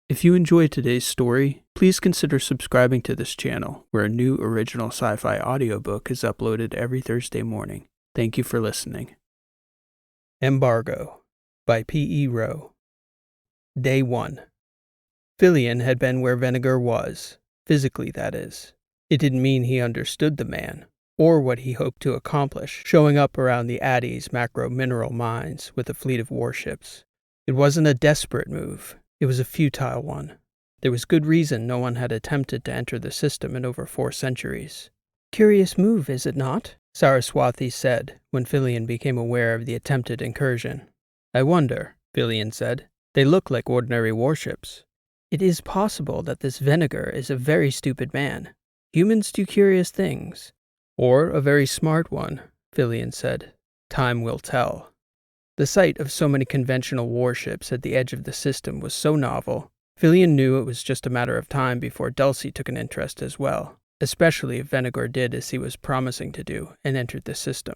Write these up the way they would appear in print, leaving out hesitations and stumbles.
If you enjoyed today's story, please consider subscribing to this channel, where a new original sci-fi audiobook is uploaded every Thursday morning. Thank you for listening. Embargo by P.E. Rowe. Day 1. Fillion had been where Vinegar was, physically that is. It didn't mean he understood the man, or what he hoped to accomplish, showing up around the Addie's macro-mineral mines with a fleet of warships. It wasn't a desperate move. It was a futile one. There was good reason no one had attempted to enter the system in over 4 centuries. "Curious move, is it not?" Saraswati said, when Fillion became aware of the attempted incursion. "I wonder," Fillion said. "They look like ordinary warships." "It is possible that this Vinegar is a very stupid man. Humans do curious things." "Or a very smart one," Fillion said. "Time will tell." The sight of so many conventional warships at the edge of the system was so novel, Fillion knew it was just a matter of time before Dulcie took an interest as well, especially if Vinegar did as he was promising to do and entered the system.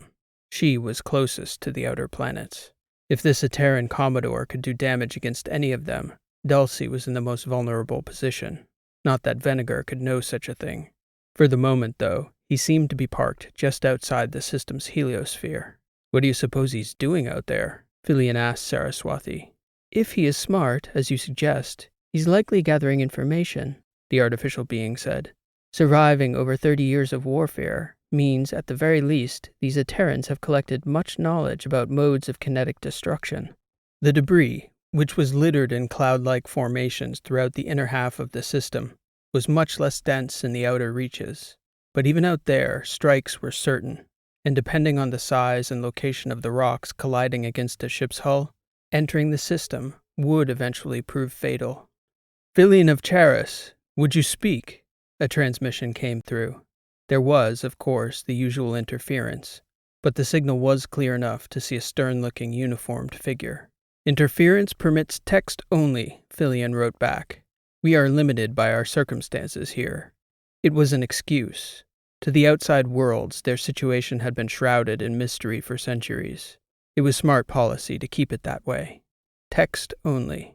She was closest to the outer planets. If this Ateran Commodore could do damage against any of them, Dulcie was in the most vulnerable position. Not that Vinegar could know such a thing. For the moment, though, he seemed to be parked just outside the system's heliosphere. "What do you suppose he's doing out there?" Fillion asked Saraswati. "If he is smart, as you suggest, he's likely gathering information," the artificial being said. "Surviving over 30 years of warfare means, at the very least, these Aterans have collected much knowledge about modes of kinetic destruction." The debris, which was littered in cloud-like formations throughout the inner half of the system, was much less dense in the outer reaches. But even out there, strikes were certain. And depending on the size and location of the rocks colliding against a ship's hull, entering the system would eventually prove fatal. "Fillion of Charis, would you speak?" A transmission came through. There was, of course, the usual interference, but the signal was clear enough to see a stern-looking uniformed figure. "Interference permits text only," Fillion wrote back. "We are limited by our circumstances here." It was an excuse. To the outside worlds, their situation had been shrouded in mystery for centuries. It was smart policy to keep it that way. Text only.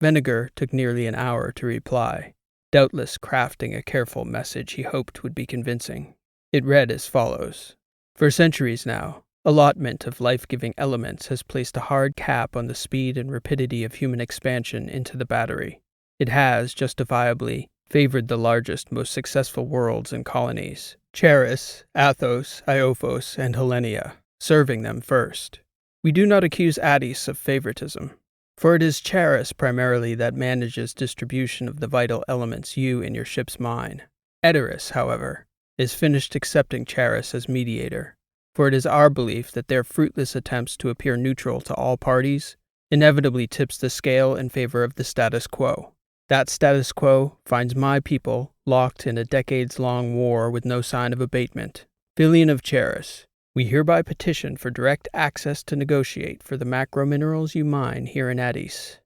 Vinegar took nearly an hour to reply, doubtless crafting a careful message he hoped would be convincing. It read as follows. "For centuries now, allotment of life-giving elements has placed a hard cap on the speed and rapidity of human expansion into the battery. It has, justifiably, favored the largest, most successful worlds and colonies, Charis, Athos, Iophos, and Hellenia, serving them first. We do not accuse Addis of favoritism, for it is Charis primarily that manages distribution of the vital elements you in your ship's mine. Eteris, however, is finished accepting Charis as mediator, for it is our belief that their fruitless attempts to appear neutral to all parties inevitably tips the scale in favor of the status quo. That status quo finds my people locked in a decades-long war with no sign of abatement. Fillion of Charis, we hereby petition for direct access to negotiate for the macro-minerals you mine here in Addis."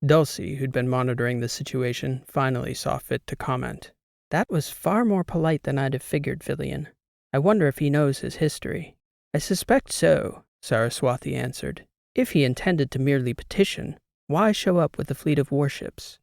Dulcie, who'd been monitoring the situation, finally saw fit to comment. "That was far more polite than I'd have figured, Fillion. I wonder if he knows his history." "I suspect so," Saraswati answered. "If he intended to merely petition, why show up with a fleet of warships?"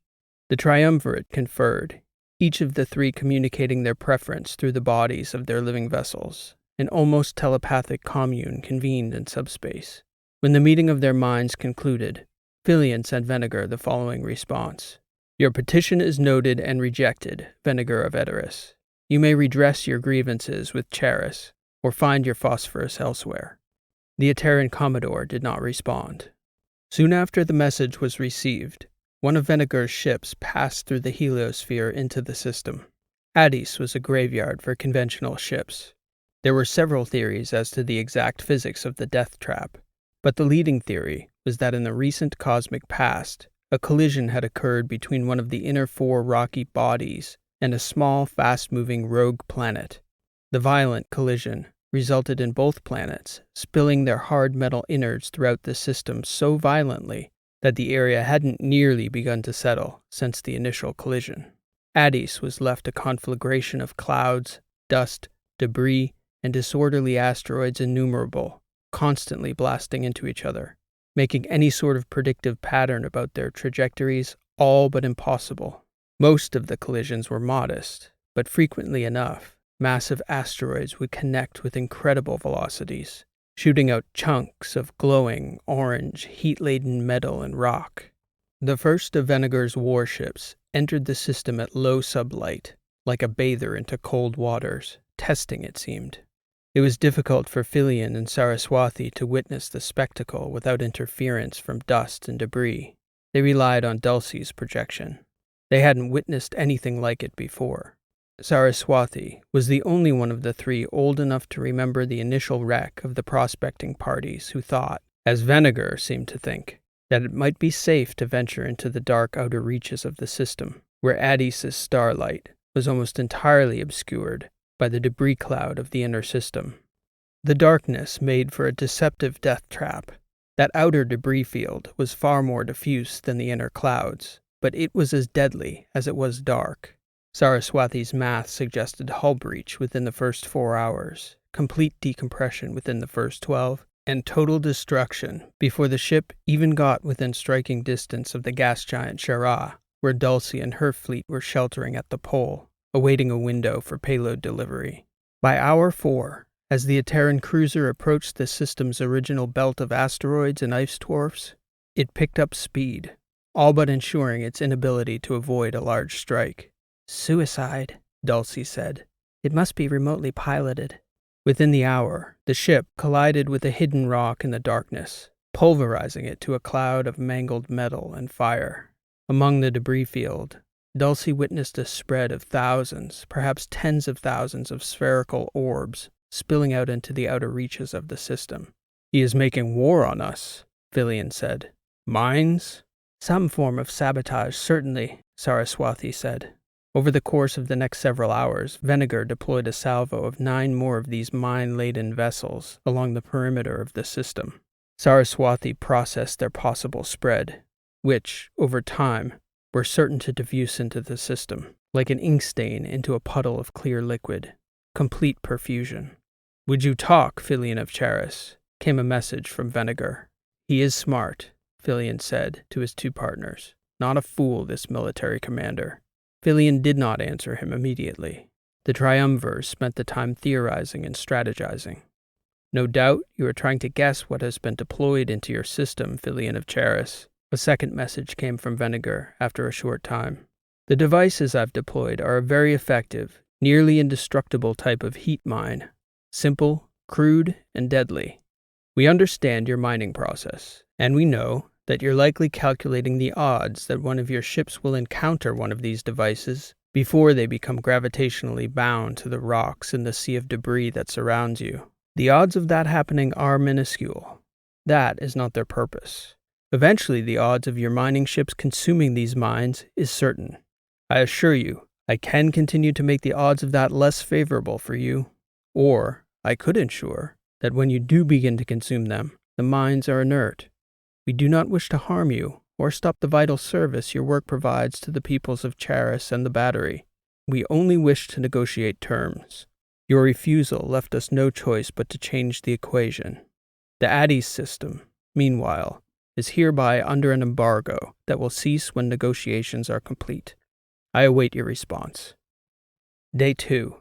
The triumvirate conferred, each of the 3 communicating their preference through the bodies of their living vessels. An almost telepathic commune convened in subspace. When the meeting of their minds concluded, Fillion sent Vinegar the following response. "Your petition is noted and rejected, Vinegar of Eteris. You may redress your grievances with Charis, or find your phosphorus elsewhere." The Ateran Commodore did not respond. Soon after the message was received, one of Vinegar's ships passed through the heliosphere into the system. Addis was a graveyard for conventional ships. There were several theories as to the exact physics of the death trap, but the leading theory was that in the recent cosmic past, a collision had occurred between one of the inner 4 rocky bodies and a small, fast-moving rogue planet. The violent collision resulted in both planets spilling their hard metal innards throughout the system so violently that the area hadn't nearly begun to settle since the initial collision. Addis was left a conflagration of clouds, dust, debris, and disorderly asteroids innumerable, constantly blasting into each other, making any sort of predictive pattern about their trajectories all but impossible. Most of the collisions were modest, but frequently enough, massive asteroids would connect with incredible velocities, shooting out chunks of glowing, orange, heat-laden metal and rock. The first of Vinegar's warships entered the system at low sublight, like a bather into cold waters, testing it seemed. It was difficult for Philion and Saraswathi to witness the spectacle without interference from dust and debris. They relied on Dulcie's projection. They hadn't witnessed anything like it before. Saraswathi was the only one of the three old enough to remember the initial wreck of the prospecting parties who thought, as Vinegar seemed to think, that it might be safe to venture into the dark outer reaches of the system, where Addis's starlight was almost entirely obscured by the debris cloud of the inner system. The darkness made for a deceptive death trap. That outer debris field was far more diffuse than the inner clouds, but it was as deadly as it was dark. Saraswathi's math suggested hull breach within the first 4 hours, complete decompression within the first 12, and total destruction before the ship even got within striking distance of the gas giant Shara, where Dulcie and her fleet were sheltering at the pole, awaiting a window for payload delivery. By hour 4, as the Ateran cruiser approached the system's original belt of asteroids and ice dwarfs, it picked up speed, all but ensuring its inability to avoid a large strike. "Suicide," Dulcie said. "It must be remotely piloted." Within the hour, the ship collided with a hidden rock in the darkness, pulverizing it to a cloud of mangled metal and fire. Among the debris field, Dulcie witnessed a spread of thousands, perhaps tens of thousands of spherical orbs spilling out into the outer reaches of the system. "He is making war on us," Philion said. "Mines?" "Some form of sabotage, certainly," Saraswathi said. Over the course of the next several hours, Vinegar deployed a salvo of 9 more of these mine-laden vessels along the perimeter of the system. Saraswathi processed their possible spread, which, over time, were certain to diffuse into the system, like an ink stain into a puddle of clear liquid. Complete perfusion. "Would you talk, Philion of Charis?" came a message from Vinegar. "He is smart," Philion said to his 2 partners. "Not a fool, this military commander." Philion did not answer him immediately. The triumvirs spent the time theorizing and strategizing. "No doubt you are trying to guess what has been deployed into your system, Philion of Charis." A second message came from Vinegar after a short time. "The devices I've deployed are a very effective, nearly indestructible type of heat mine. Simple, crude, and deadly. We understand your mining process, and we know that you're likely calculating the odds that one of your ships will encounter one of these devices before they become gravitationally bound to the rocks in the sea of debris that surrounds you. The odds of that happening are minuscule. That is not their purpose. Eventually, the odds of your mining ships consuming these mines is certain. I assure you, I can continue to make the odds of that less favorable for you, or I could ensure that when you do begin to consume them, the mines are inert. We do not wish to harm you or stop the vital service your work provides to the peoples of Charis and the Battery. We only wish to negotiate terms. Your refusal left us no choice but to change the equation. The Addis system, meanwhile, is hereby under an embargo that will cease when negotiations are complete. I await your response." Day 2.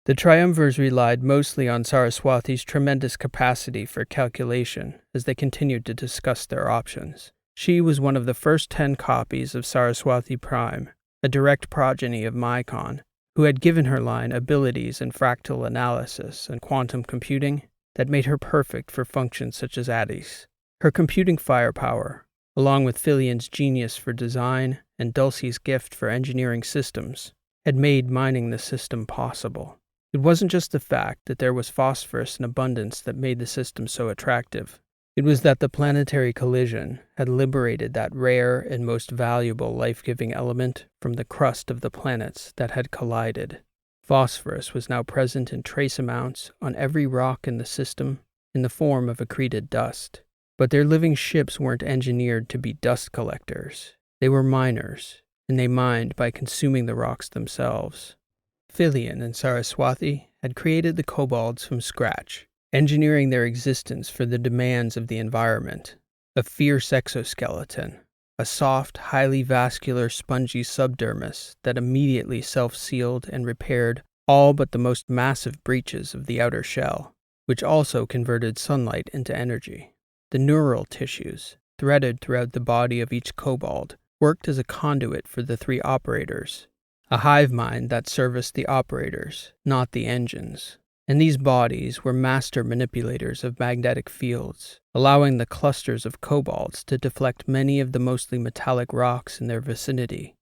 The triumvirs relied mostly on Saraswathi's tremendous capacity for calculation as they continued to discuss their options. She was one of the first 10 copies of Saraswathi Prime, a direct progeny of Mycon, who had given her line abilities in fractal analysis and quantum computing that made her perfect for functions such as Addis. Her computing firepower, along with Philion's genius for design and Dulcie's gift for engineering systems, had made mining the system possible. It wasn't just the fact that there was phosphorus in abundance that made the system so attractive. It was that the planetary collision had liberated that rare and most valuable life-giving element from the crust of the planets that had collided. Phosphorus was now present in trace amounts on every rock in the system in the form of accreted dust. But their living ships weren't engineered to be dust collectors. They were miners, and they mined by consuming the rocks themselves. Philion and Saraswathi had created the kobolds from scratch, engineering their existence for the demands of the environment. A fierce exoskeleton, a soft, highly vascular, spongy subdermis that immediately self-sealed and repaired all but the most massive breaches of the outer shell, which also converted sunlight into energy. The neural tissues, threaded throughout the body of each kobold, worked as a conduit for the three operators, a hive mind that serviced the operators, not the engines. And these bodies were master manipulators of magnetic fields, allowing the clusters of kobolds to deflect many of the mostly metallic rocks in their vicinity.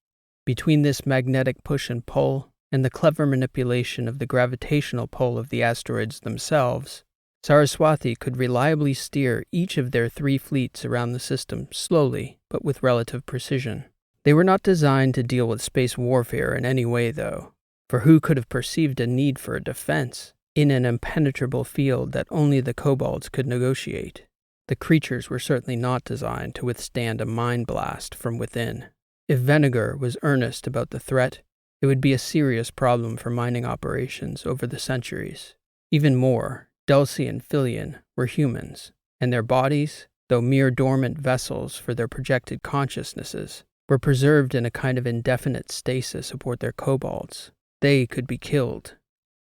Between this magnetic push and pull, and the clever manipulation of the gravitational pull of the asteroids themselves, Saraswati could reliably steer each of their three fleets around the system slowly, but with relative precision. They were not designed to deal with space warfare in any way, though, for who could have perceived a need for a defense in an impenetrable field that only the kobolds could negotiate? The creatures were certainly not designed to withstand a mind blast from within. If Vinegar was earnest about the threat, it would be a serious problem for mining operations over the centuries. Even more, Dulcie and Philion were humans, and their bodies, though mere dormant vessels for their projected consciousnesses, were preserved in a kind of indefinite stasis aboard their kobolds. They could be killed.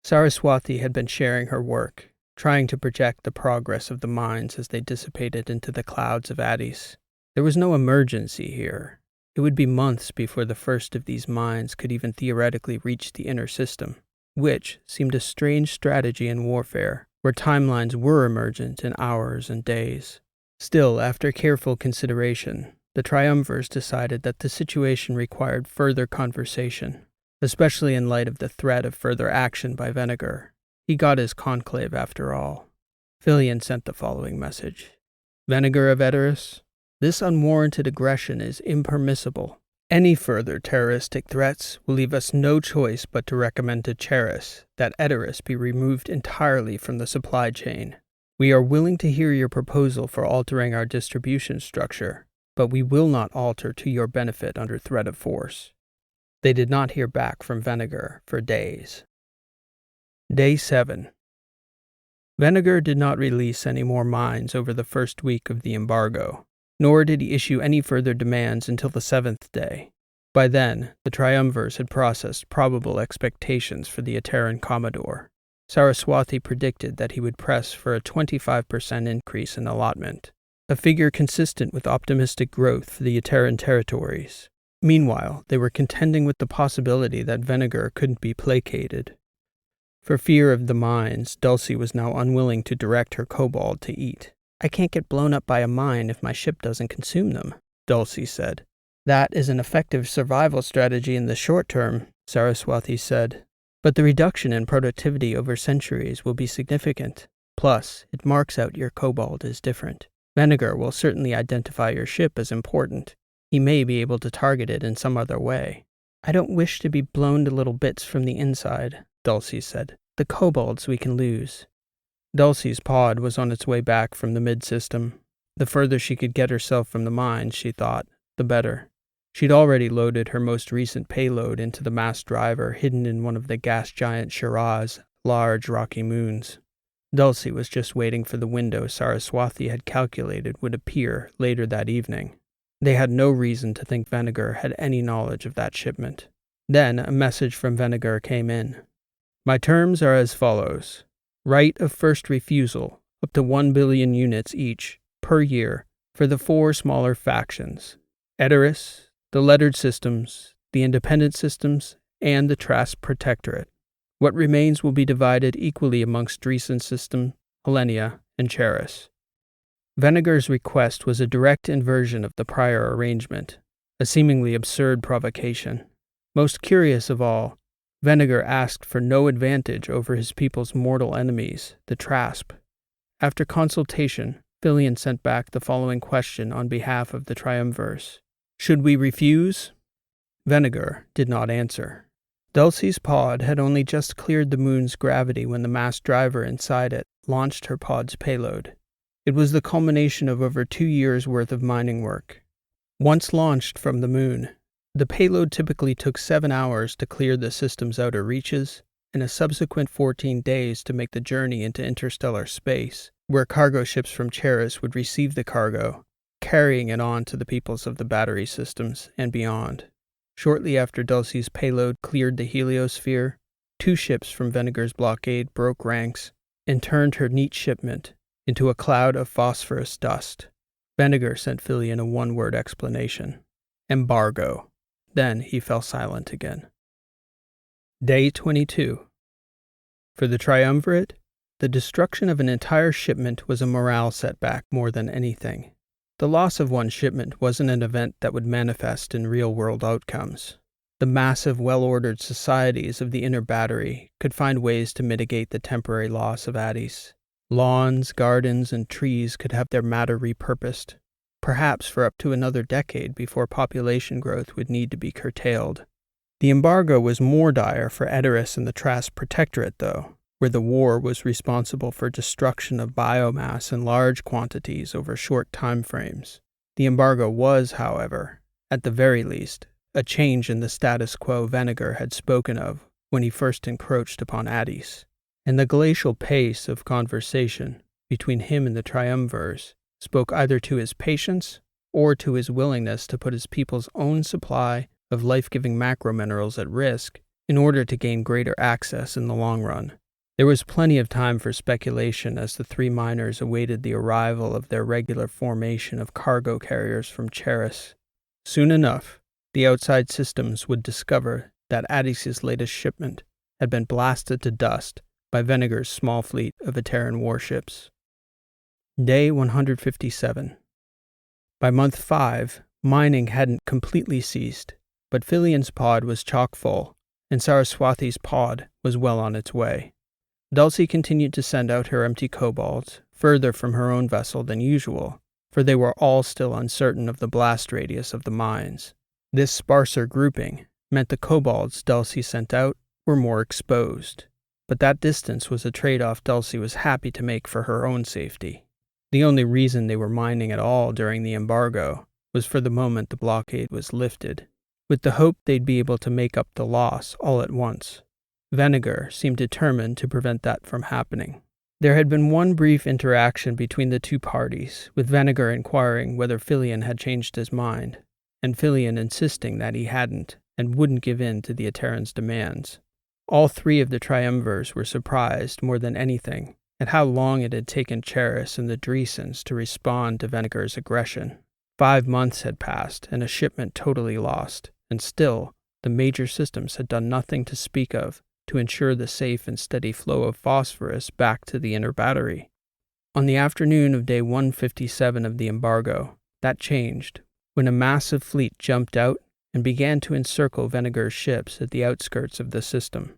Saraswati had been sharing her work, trying to project the progress of the mines as they dissipated into the clouds of Addis. There was no emergency here. It would be months before the first of these mines could even theoretically reach the inner system, which seemed a strange strategy in warfare, where timelines were emergent in hours and days. Still, after careful consideration, the triumvirs decided that the situation required further conversation, especially in light of the threat of further action by Vinegar. He got his conclave after all. Philion sent the following message. Vinegar of Edoras, this unwarranted aggression is impermissible. Any further terroristic threats will leave us no choice but to recommend to Charis that Edoras be removed entirely from the supply chain. We are willing to hear your proposal for altering our distribution structure, but we will not alter to your benefit under threat of force. They did not hear back from Vinegar for days. Day 7. Vinegar did not release any more mines over the first week of the embargo, nor did he issue any further demands until the 7th day. By then, the triumvirs had processed probable expectations for the Ateran Commodore. Saraswati predicted that he would press for a 25% increase in allotment, a figure consistent with optimistic growth for the Ateran territories. Meanwhile, they were contending with the possibility that Vinegar couldn't be placated. For fear of the mines, Dulcie was now unwilling to direct her kobold to eat. I can't get blown up by a mine if my ship doesn't consume them, Dulcie said. That is an effective survival strategy in the short term, Saraswati said. But the reduction in productivity over centuries will be significant. Plus, it marks out your kobold as different. Vinegar will certainly identify your ship as important. He may be able to target it in some other way. I don't wish to be blown to little bits from the inside, Dulcie said. The kobolds we can lose. Dulcie's pod was on its way back from the mid-system. The further she could get herself from the mines, she thought, the better. She'd already loaded her most recent payload into the mass driver hidden in one of the gas giant Shiraz' large rocky moons. Dulcie was just waiting for the window Saraswati had calculated would appear later that evening. They had no reason to think Vinegar had any knowledge of that shipment. Then a message from Vinegar came in. My terms are as follows. Right of first refusal, up to 1 billion units each, per year, for the 4 smaller factions. Edoras, the Lettered Systems, the Independent Systems, and the Trasp Protectorate. What remains will be divided equally amongst Dreesen's system, Helenia, and Charis. Vinegar's request was a direct inversion of the prior arrangement, a seemingly absurd provocation. Most curious of all, Vinegar asked for no advantage over his people's mortal enemies, the Trasp. After consultation, Philion sent back the following question on behalf of the triumvirs. Should we refuse? Vinegar did not answer. Dulcie's pod had only just cleared the moon's gravity when the mass driver inside it launched her pod's payload. It was the culmination of over 2 years' worth of mining work. Once launched from the moon, the payload typically took 7 hours to clear the system's outer reaches, and a subsequent 14 days to make the journey into interstellar space, where cargo ships from Charis would receive the cargo carrying it on to the peoples of the battery systems and beyond. Shortly after Dulcie's payload cleared the heliosphere, 2 ships from Vinegar's blockade broke ranks and turned her neat shipment into a cloud of phosphorus dust. Vinegar sent Fillion a one-word explanation: Embargo. Then he fell silent again. Day 22. For the Triumvirate, the destruction of an entire shipment was a morale setback more than anything. The loss of one shipment wasn't an event that would manifest in real-world outcomes. The massive, well-ordered societies of the inner battery could find ways to mitigate the temporary loss of Addis. Lawns, gardens, and trees could have their matter repurposed, perhaps for up to another decade before population growth would need to be curtailed. The embargo was more dire for Edoras and the Trasp Protectorate, though, where the war was responsible for destruction of biomass in large quantities over short time frames. The embargo was, however, at the very least, a change in the status quo Vinegar had spoken of when he first encroached upon Addis, and the glacial pace of conversation between him and the Triumvirs spoke either to his patience or to his willingness to put his people's own supply of life-giving macrominerals at risk in order to gain greater access in the long run. There was plenty of time for speculation as the 3 miners awaited the arrival of their regular formation of cargo carriers from Charis. Soon enough, the outside systems would discover that Addis's latest shipment had been blasted to dust by Vinegar's small fleet of Ateran warships. Day 157. By month 5, mining hadn't completely ceased, but Fillion's pod was chock full, and Saraswati's pod was well on its way. Dulcie continued to send out her empty kobolds, further from her own vessel than usual, for they were all still uncertain of the blast radius of the mines. This sparser grouping meant the kobolds Dulcie sent out were more exposed, but that distance was a trade-off Dulcie was happy to make for her own safety. The only reason they were mining at all during the embargo was for the moment the blockade was lifted, with the hope they'd be able to make up the loss all at once. Vinegar seemed determined to prevent that from happening. There had been one brief interaction between the 2 parties, with Vinegar inquiring whether Fillion had changed his mind, and Fillion insisting that he hadn't and wouldn't give in to the Ateran's demands. All 3 of the Triumvirs were surprised more than anything at how long it had taken Charis and the Dreesens to respond to Vinegar's aggression. 5 months had passed and a shipment totally lost, and still the major systems had done nothing to speak of to ensure the safe and steady flow of phosphorus back to the inner battery. On the afternoon of day 157 of the embargo, that changed, when a massive fleet jumped out and began to encircle Vinegar's ships at the outskirts of the system.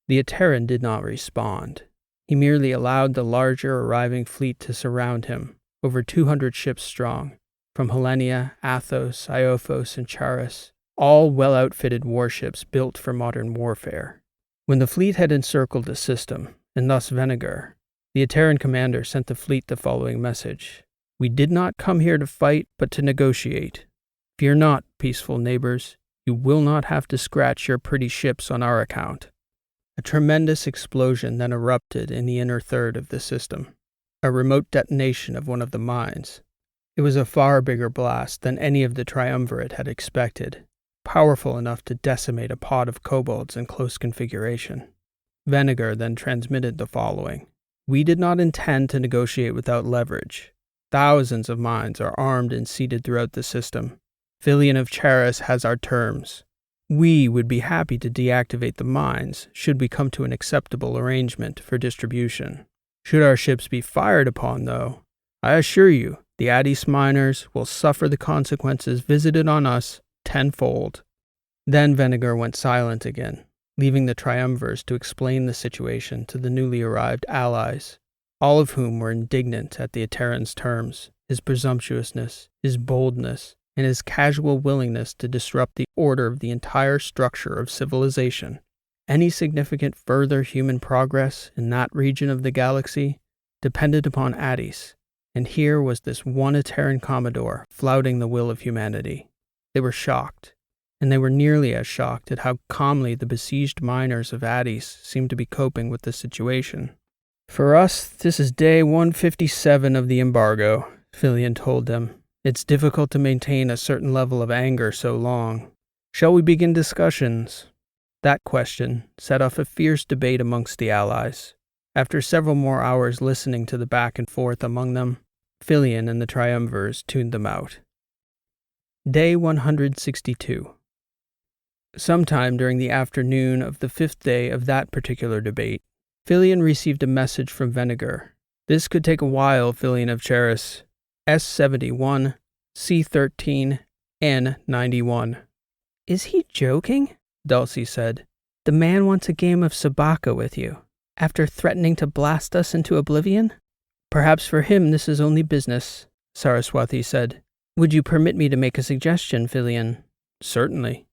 The Ateran did not respond. He merely allowed the larger arriving fleet to surround him, over 200 ships strong, from Helenia, Athos, Iophos, and Charis, all well-outfitted warships built for modern warfare. When the fleet had encircled the system, and thus Vinegar, the Ateran commander sent the fleet the following message: "We did not come here to fight, but to negotiate. Fear not, peaceful neighbors. You will not have to scratch your pretty ships on our account." A tremendous explosion then erupted in the inner third of the system, a remote detonation of one of the mines. It was a far bigger blast than any of the Triumvirate had expected, powerful enough to decimate a pod of kobolds in close configuration. Vinegar then transmitted the following: "We did not intend to negotiate without leverage. Thousands of mines are armed and seated throughout the system. Fillion of Charis has our terms. We would be happy to deactivate the mines should we come to an acceptable arrangement for distribution. Should our ships be fired upon, though, I assure you the Addis miners will suffer the consequences visited on us tenfold." Then Vinegar went silent again, leaving the Triumvirs to explain the situation to the newly arrived allies, all of whom were indignant at the Ateran's terms, his presumptuousness, his boldness, and his casual willingness to disrupt the order of the entire structure of civilization. Any significant further human progress in that region of the galaxy depended upon Addis, and here was this one Ateran commodore flouting the will of humanity. They were shocked, and they were nearly as shocked at how calmly the besieged miners of Addis seemed to be coping with the situation. "For us, this is day 157 of the embargo," Fillion told them. It's difficult to maintain a certain level of anger so long. Shall we begin discussions? That question set off a fierce debate amongst the allies. After several more hours listening to the back and forth among them, Filion and the triumvirs tuned them out. Day 162. Sometime during the afternoon of the 5th day of that particular debate, Filion received a message from Vinegar. This could take a while, Filion of Charis. S71, C13, N91. Is he joking? Dulcie said. The man wants a game of Sebaka with you, after threatening to blast us into oblivion? Perhaps for him this is only business, Saraswati said. Would you permit me to make a suggestion, Filion? Certainly.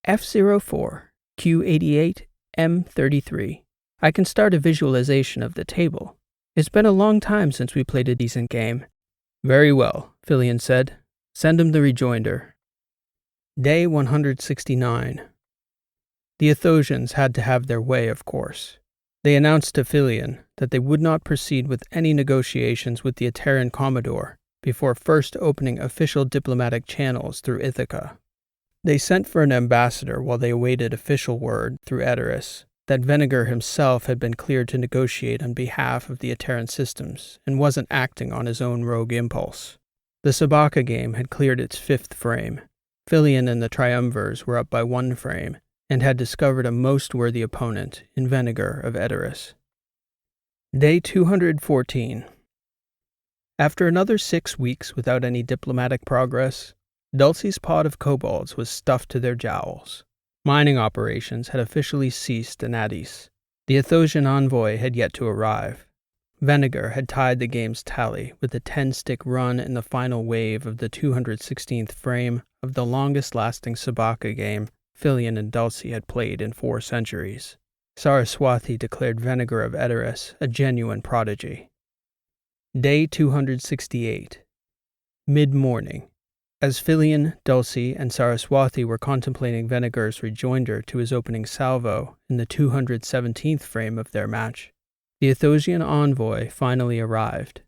F04, Q88, M33. I can start a visualization of the table. It's been a long time since we played a decent game. Very well, Filion said. Send him the rejoinder. Day 169. The Athosians had to have their way, of course. They announced to Filion that they would not proceed with any negotiations with the Ateran Commodore before first opening official diplomatic channels through Ithaca. They sent for an ambassador while they awaited official word through Edoras that Vinegar himself had been cleared to negotiate on behalf of the Ateran systems and wasn't acting on his own rogue impulse. The Sebaka game had cleared its 5th frame. Filion and the triumvirs were up by 1 frame and had discovered a most worthy opponent in Vinegar of Edoras. Day 214. After another 6 weeks without any diplomatic progress, Dulcie's pod of kobolds was stuffed to their jowls. Mining operations had officially ceased in Addis. The Athosian envoy had yet to arrive. Vinegar had tied the game's tally with a 10-stick run in the final wave of the 216th frame of the longest-lasting Sebaka game Filion and Dulcie had played in 4 centuries. Saraswati declared Vinegar of Edoras a genuine prodigy. Day 268. Mid-morning. As Filion, Dulcie, and Saraswati were contemplating Vinegar's rejoinder to his opening salvo in the 217th frame of their match, the Athosian envoy finally arrived.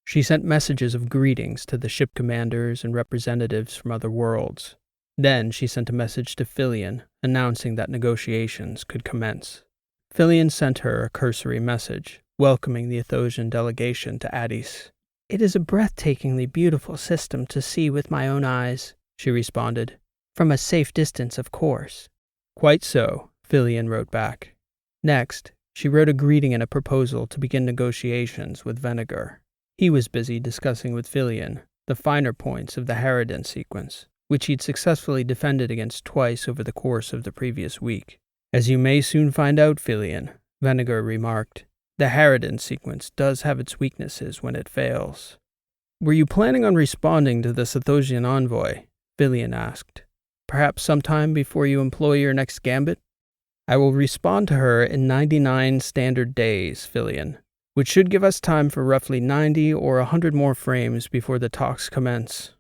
She sent messages of greetings to the ship commanders and representatives from other worlds. Then she sent a message to Filion announcing that negotiations could commence. Filion sent her a cursory message, welcoming the Athosian delegation to Addis. It is a breathtakingly beautiful system to see with my own eyes, she responded. From a safe distance, of course. Quite so, Filion wrote back. Next, she wrote a greeting and a proposal to begin negotiations with Vinegar. He was busy discussing with Filion the finer points of the Harridan sequence, which he'd successfully defended against twice over the course of the previous week. As you may soon find out, Filion, Vinegar remarked, the Harridan sequence does have its weaknesses when it fails. Were you planning on responding to this Athosian envoy? Filion asked. Perhaps sometime before you employ your next gambit? I will respond to her in 99 standard days, Filion, which should give us time for roughly 90 or 100 more frames before the talks commence.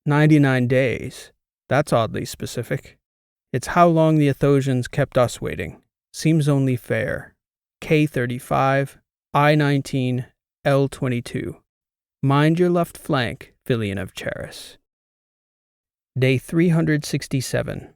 99 days? That's oddly specific. It's how long the Athosians kept us waiting. Seems only fair. K35, I19, L22. Mind your left flank, Filion of Charis. Day 367.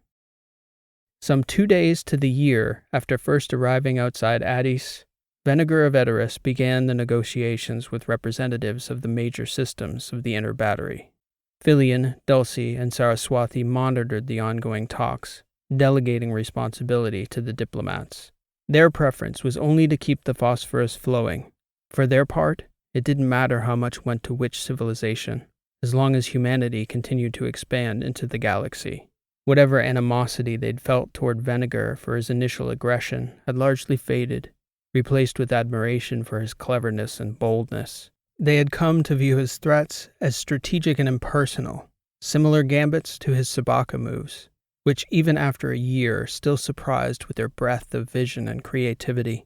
Some 2 days to the year after first arriving outside Addis, Vinegar of Edoras began the negotiations with representatives of the major systems of the inner battery. Filion, Dulcie, and Saraswati monitored the ongoing talks, delegating responsibility to the diplomats. Their preference was only to keep the phosphorus flowing. For their part, it didn't matter how much went to which civilization, as long as humanity continued to expand into the galaxy. Whatever animosity they'd felt toward Vinegar for his initial aggression had largely faded, replaced with admiration for his cleverness and boldness. They had come to view his threats as strategic and impersonal, similar gambits to his Sebaka moves, which even after a year still surprised with their breadth of vision and creativity.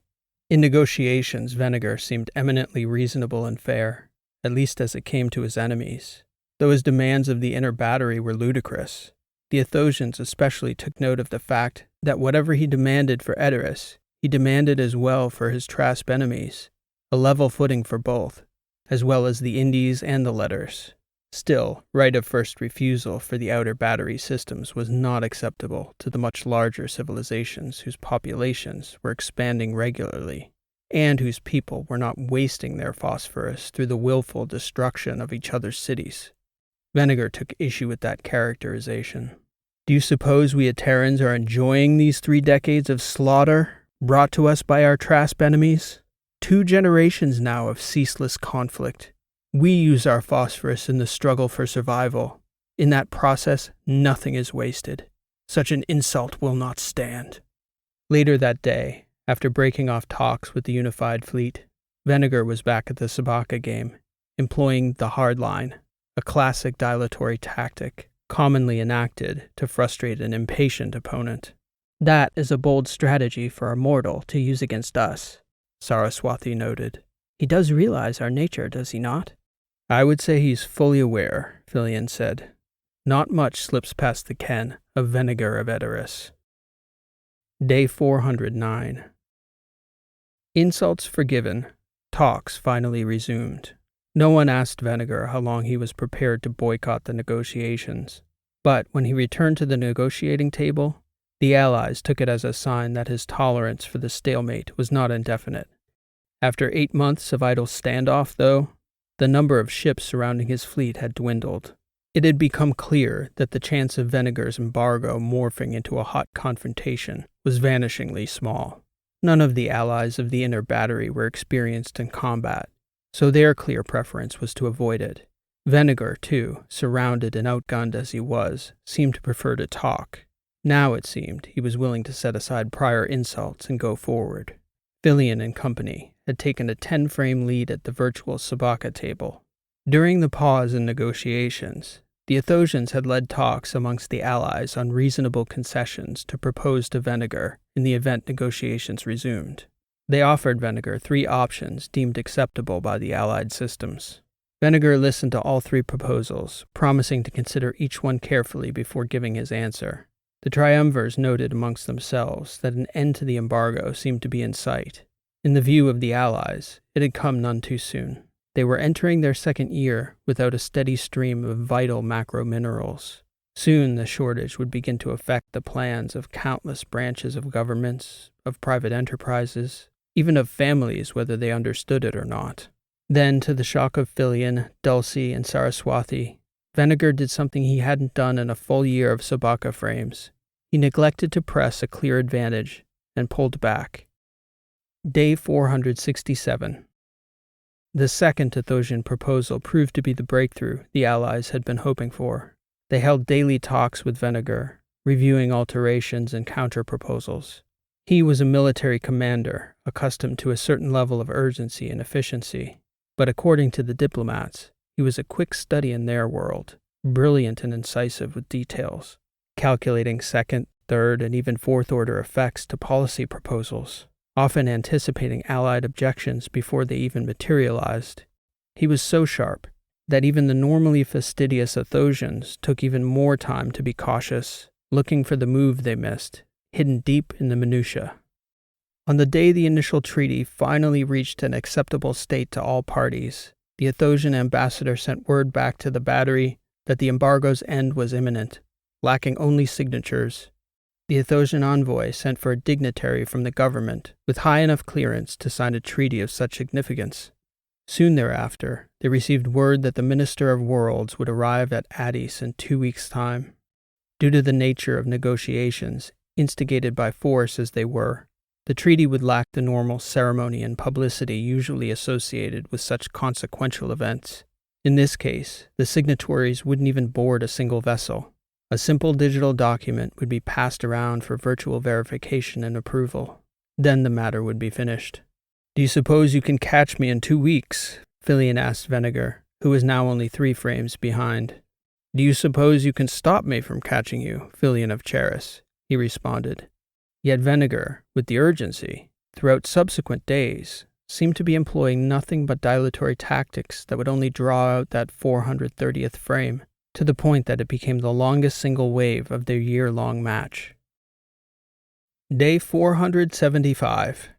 In negotiations, Vinegar seemed eminently reasonable and fair, at least as it came to his enemies, though his demands of the inner battery were ludicrous. The Athosians especially took note of the fact that whatever he demanded for Edoras, he demanded as well for his Trasp enemies, a level footing for both, as well as the Indies and the Letters. Still, right of first refusal for the outer battery systems was not acceptable to the much larger civilizations whose populations were expanding regularly, and whose people were not wasting their phosphorus through the willful destruction of each other's cities. Vinegar took issue with that characterization. Do you suppose we Terrans are enjoying these 3 decades of slaughter brought to us by our Trasp enemies? 2 generations now of ceaseless conflict. We use our phosphorus in the struggle for survival. In that process, nothing is wasted. Such an insult will not stand. Later that day, after breaking off talks with the unified fleet, Vinegar was back at the Sebaka game, employing the hard line, a classic dilatory tactic commonly enacted to frustrate an impatient opponent. That is a bold strategy for a mortal to use against us, Saraswati noted. He does realize our nature, does he not? I would say he's fully aware, Philion said. Not much slips past the ken of Vinegar of Edoras. Day 409. Insults forgiven, talks finally resumed. No one asked Vinegar how long he was prepared to boycott the negotiations, but when he returned to the negotiating table, the Allies took it as a sign that his tolerance for the stalemate was not indefinite. After 8 months of idle standoff, though, the number of ships surrounding his fleet had dwindled. It had become clear that the chance of Vinegar's embargo morphing into a hot confrontation was vanishingly small. None of the allies of the inner battery were experienced in combat, so their clear preference was to avoid it. Vinegar, too, surrounded and outgunned as he was, seemed to prefer to talk. Now, it seemed, he was willing to set aside prior insults and go forward. Philion and company had taken a 10-frame lead at the virtual Sebaka table. During the pause in negotiations, the Athosians had led talks amongst the allies on reasonable concessions to propose to Vinegar in the event negotiations resumed. They offered Vinegar 3 options deemed acceptable by the allied systems. Vinegar listened to all 3 proposals, promising to consider each one carefully before giving his answer. The triumvirs noted amongst themselves that an end to the embargo seemed to be in sight. In the view of the Allies, it had come none too soon. They were entering their 2nd year without a steady stream of vital macro minerals. Soon the shortage would begin to affect the plans of countless branches of governments, of private enterprises, even of families, whether they understood it or not. Then, to the shock of Philion, Dulcie, and Saraswati, Vinegar did something he hadn't done in a full year of Sebaka frames. He neglected to press a clear advantage and pulled back. Day 467. The second Athosian proposal proved to be the breakthrough the Allies had been hoping for. They held daily talks with Vinegar, reviewing alterations and counter-proposals. He was a military commander, accustomed to a certain level of urgency and efficiency, but according to the diplomats, he was a quick study in their world, brilliant and incisive with details, calculating 2nd, 3rd, and even 4th-order effects to policy proposals, often anticipating Allied objections before they even materialized. He was so sharp that even the normally fastidious Athosians took even more time to be cautious, looking for the move they missed, hidden deep in the minutiae. On the day the initial treaty finally reached an acceptable state to all parties, the Athosian ambassador sent word back to the battery that the embargo's end was imminent, lacking only signatures. The Athosian envoy sent for a dignitary from the government with high enough clearance to sign a treaty of such significance. Soon thereafter, they received word that the Minister of Worlds would arrive at Addis in 2 weeks' time. Due to the nature of negotiations, instigated by force as they were, the treaty would lack the normal ceremony and publicity usually associated with such consequential events. In this case, the signatories wouldn't even board a single vessel. A simple digital document would be passed around for virtual verification and approval. Then the matter would be finished. Do you suppose you can catch me in 2 weeks? Philion asked Vinegar, who was now only 3 frames behind. Do you suppose you can stop me from catching you, Philion of Charis? He responded. Yet Vinegar, with the urgency, throughout subsequent days, seemed to be employing nothing but dilatory tactics that would only draw out that 430th frame, to the point that it became the longest single wave of their year-long match. Day 475.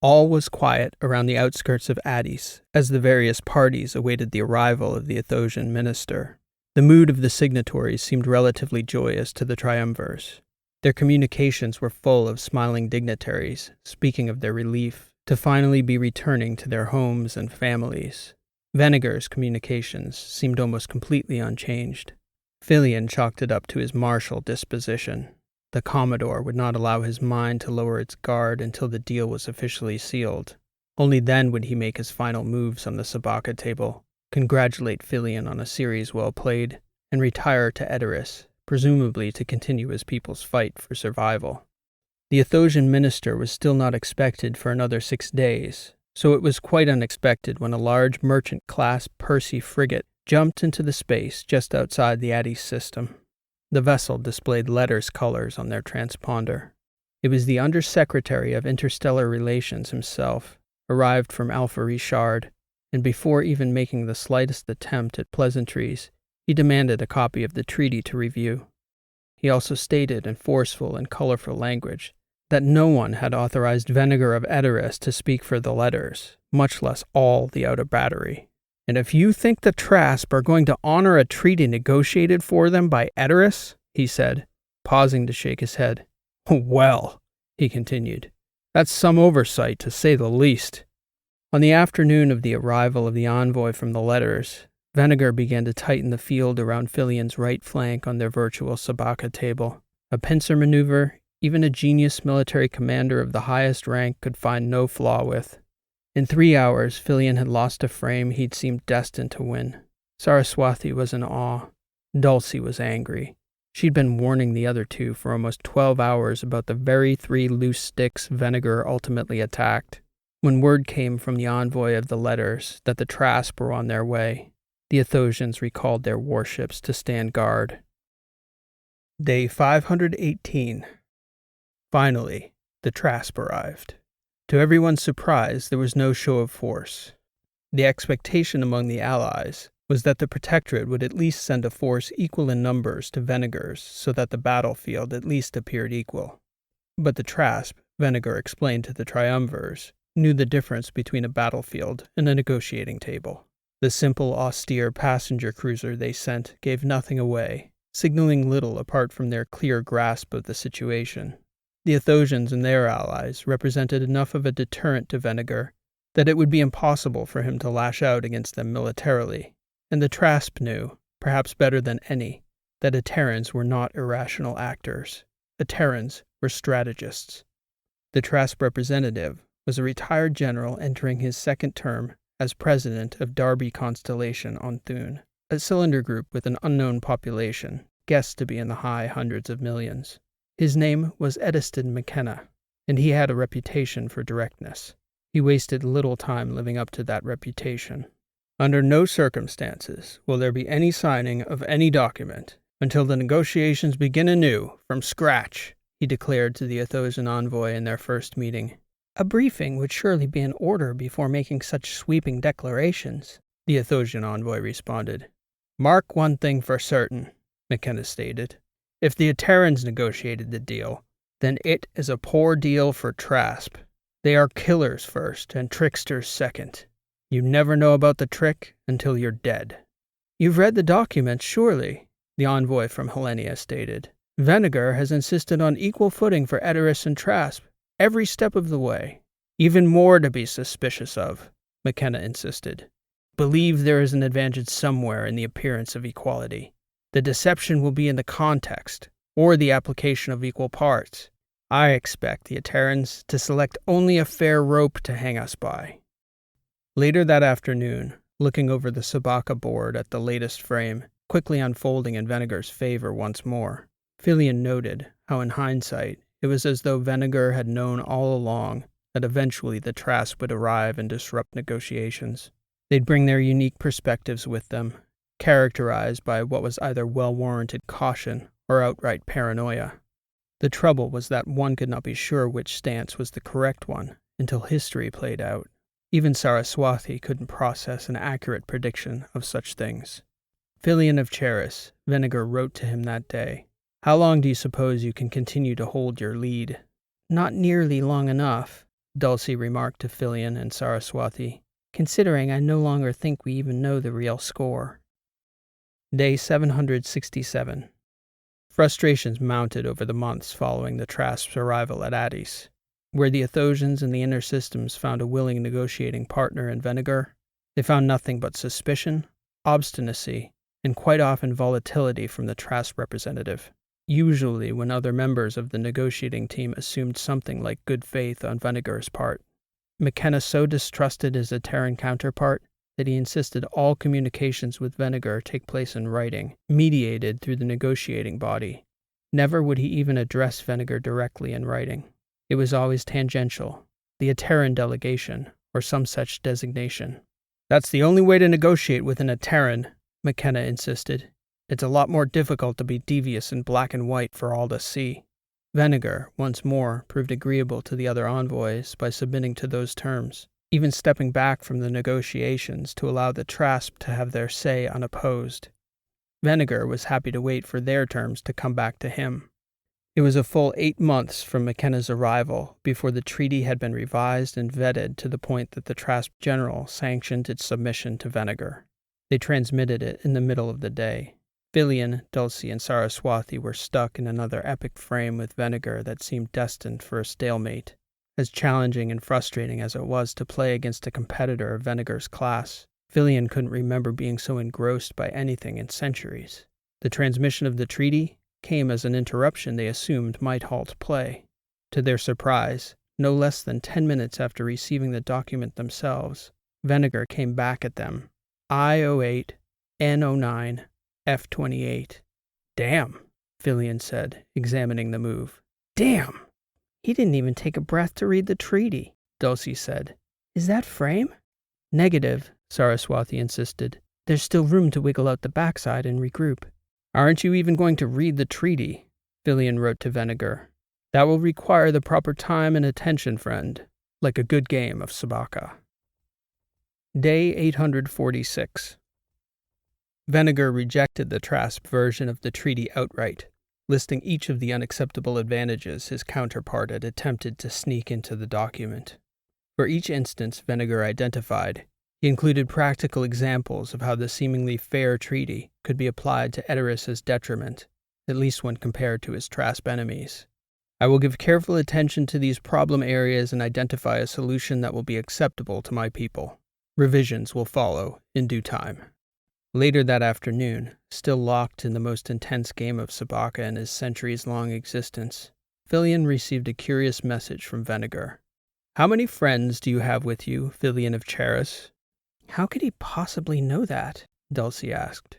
All was quiet around the outskirts of Addis as the various parties awaited the arrival of the Athosian minister. The mood of the signatories seemed relatively joyous to the triumvirs. Their communications were full of smiling dignitaries, speaking of their relief to finally be returning to their homes and families. Vinegar's communications seemed almost completely unchanged. Filion chalked it up to his martial disposition. The Commodore would not allow his mind to lower its guard until the deal was officially sealed. Only then would he make his final moves on the Sebaka table, congratulate Filion on a series well played, and retire to Edoras, presumably to continue his people's fight for survival. The Athosian minister was still not expected for another 6 days, so it was quite unexpected when a large merchant-class Percy frigate jumped into the space just outside the Addis system. The vessel displayed letters colors on their transponder. It was the Undersecretary of Interstellar Relations himself, arrived from Alpha Richard, and before even making the slightest attempt at pleasantries, he demanded a copy of the treaty to review. He also stated in forceful and colorful language that no one had authorized Vinegar of Edoras to speak for the letters, much less all the outer battery. And if you think the Trasp are going to honor a treaty negotiated for them by Edoras, he said, pausing to shake his head. Well, he continued, that's some oversight to say the least. On the afternoon of the arrival of the envoy from the letters, Vinegar began to tighten the field around Filion's right flank on their virtual Sebaka table. A pincer maneuver even a genius military commander of the highest rank could find no flaw with. In 3 hours, Filion had lost a frame he'd seemed destined to win. Saraswati was in awe. Dulcie was angry. She'd been warning the other two for almost 12 hours about the very 3 loose sticks Vinegar ultimately attacked. When word came from the envoy of the letters that the Trasp were on their way, the Athosians recalled their warships to stand guard. Day 518. Finally, the Trasp arrived. To everyone's surprise, there was no show of force. The expectation among the Allies was that the Protectorate would at least send a force equal in numbers to Vinegar's so that the battlefield at least appeared equal. But the Trasp, Vinegar explained to the triumvirs, knew the difference between a battlefield and a negotiating table. The simple, austere passenger cruiser they sent gave nothing away, signaling little apart from their clear grasp of the situation. The Athosians and their allies represented enough of a deterrent to Vinegar that it would be impossible for him to lash out against them militarily, and the Trasp knew, perhaps better than any, that Aterans were not irrational actors. Aterans were strategists. The Trasp representative was a retired general entering his second term as president of Darby Constellation on Thun, a cylinder group with an unknown population, guessed to be in the high hundreds of millions. His name was Ediston McKenna, and he had a reputation for directness. He wasted little time living up to that reputation. Under no circumstances will there be any signing of any document until the negotiations begin anew, from scratch, he declared to the Athosian envoy in their first meeting. A briefing would surely be in order before making such sweeping declarations, the Athosian envoy responded. Mark one thing for certain, McKenna stated. If the Aterans negotiated the deal, then it is a poor deal for Trasp. They are killers first and tricksters second. You never know about the trick until you're dead. You've read the documents, surely, the envoy from Hellenia stated. Vinegar has insisted on equal footing for Edoras and Trasp, every step of the way. Even more to be suspicious of, McKenna insisted. Believe there is an advantage somewhere in the appearance of equality. The deception will be in the context, or the application of equal parts. I expect the Aterans to select only a fair rope to hang us by. Later that afternoon, looking over the Sebaka board at the latest frame, quickly unfolding in Vinegar's favor once more, Filion noted how in hindsight it was as though Vinegar had known all along that eventually the Trasp would arrive and disrupt negotiations. They'd bring their unique perspectives with them, characterized by what was either well-warranted caution or outright paranoia. The trouble was that one could not be sure which stance was the correct one until history played out. Even Saraswati couldn't process an accurate prediction of such things. Filion of Charis, Vinegar wrote to him that day. How long do you suppose you can continue to hold your lead? Not nearly long enough, Dulcie remarked to Filion and Saraswati, considering I no longer think we even know the real score. Day 767. Frustrations mounted over the months following the Trasp's arrival at Addis. Where the Athosians and the Inner Systems found a willing negotiating partner in Vinegar, they found nothing but suspicion, obstinacy, and quite often volatility from the Trasp representative. Usually when other members of the negotiating team assumed something like good faith on Vinegar's part. McKenna so distrusted his Terran counterpart that he insisted all communications with Vinegar take place in writing, mediated through the negotiating body. Never would he even address Vinegar directly in writing. It was always tangential, the Terran delegation, or some such designation. "That's the only way to negotiate within a Terran," McKenna insisted. "It's a lot more difficult to be devious in black and white for all to see." Vinegar, once more, proved agreeable to the other envoys by submitting to those terms, even stepping back from the negotiations to allow the Trasp to have their say unopposed. Vinegar was happy to wait for their terms to come back to him. It was a full 8 months from McKenna's arrival before the treaty had been revised and vetted to the point that the Trasp General sanctioned its submission to Vinegar. They transmitted it in the middle of the day. Filion, Dulcie, and Saraswati were stuck in another epic frame with Vinegar that seemed destined for a stalemate. As challenging and frustrating as it was to play against a competitor of Vinegar's class, Filion couldn't remember being so engrossed by anything in centuries. The transmission of the treaty came as an interruption they assumed might halt play. To their surprise, no less than 10 minutes after receiving the document themselves, Vinegar came back at them. I-08, N-09, F-28. "Damn," Filion said, examining the move. "Damn! He didn't even take a breath to read the treaty," Dulcie said. "Is that frame?" "Negative," Saraswati insisted. "There's still room to wiggle out the backside and regroup." "Aren't you even going to read the treaty?" Filion wrote to Vinegar. "That will require the proper time and attention, friend, like a good game of Sebaka." Day 846. Vinegar rejected the Trasp version of the treaty outright, listing each of the unacceptable advantages his counterpart had attempted to sneak into the document. For each instance Vinegar identified, he included practical examples of how the seemingly fair treaty could be applied to Edoris's detriment, at least when compared to his Trasp enemies. "I will give careful attention to these problem areas and identify a solution that will be acceptable to my people. Revisions will follow in due time." Later that afternoon, still locked in the most intense game of Sebaka in his centuries-long existence, Filion received a curious message from Vinegar. "How many friends do you have with you, Filion of Charis?" "How could he possibly know that?" Dulcie asked.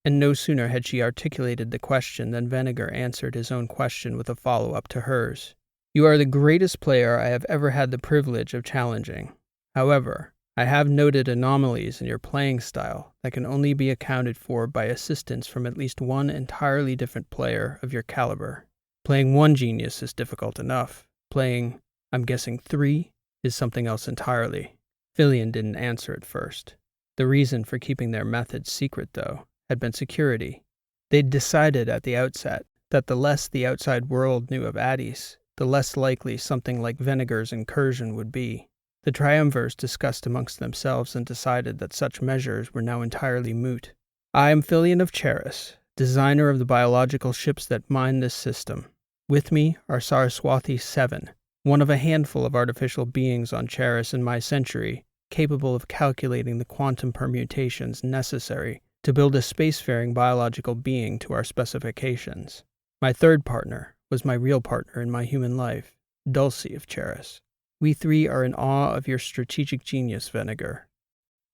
And no sooner had she articulated the question than Vinegar answered his own question with a follow-up to hers. "You are the greatest player I have ever had the privilege of challenging. However, I have noted anomalies in your playing style that can only be accounted for by assistance from at least one entirely different player of your caliber. Playing one genius is difficult enough. Playing, I'm guessing 3, is something else entirely." Filion didn't answer at first. The reason for keeping their methods secret, though, had been security. They'd decided at the outset that the less the outside world knew of Addis, the less likely something like Vinegar's incursion would be. The triumvirs discussed amongst themselves and decided that such measures were now entirely moot. "I am Filion of Charis, designer of the biological ships that mine this system. With me are Saraswati 7, one of a handful of artificial beings on Charis in my century, capable of calculating the quantum permutations necessary to build a spacefaring biological being to our specifications. My third partner was my real partner in my human life, Dulcie of Charis. We 3 are in awe of your strategic genius, Vinegar."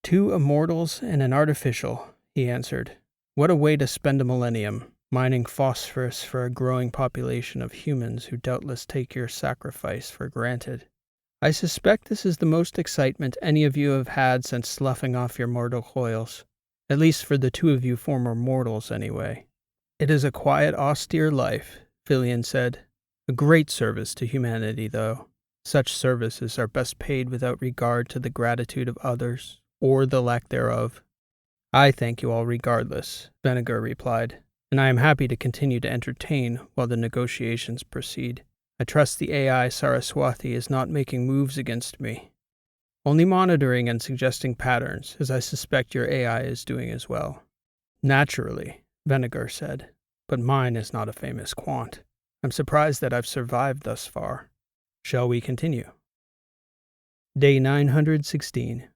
"2 immortals and an artificial," he answered. "What a way to spend a millennium, mining phosphorus for a growing population of humans who doubtless take your sacrifice for granted. I suspect this is the most excitement any of you have had since sloughing off your mortal coils, at least for the 2 of you former mortals anyway." "It is a quiet, austere life," Filion said. "A great service to humanity, though. Such services are best paid without regard to the gratitude of others, or the lack thereof." "I thank you all regardless," Vinegar replied, "and I am happy to continue to entertain while the negotiations proceed." I trust the AI Saraswati is not making moves against me. Only monitoring and suggesting patterns, as I suspect your AI is doing as well. Naturally, Vinegar said, but mine is not a famous quant. I'm surprised that I've survived thus far. Shall we continue? Day 916.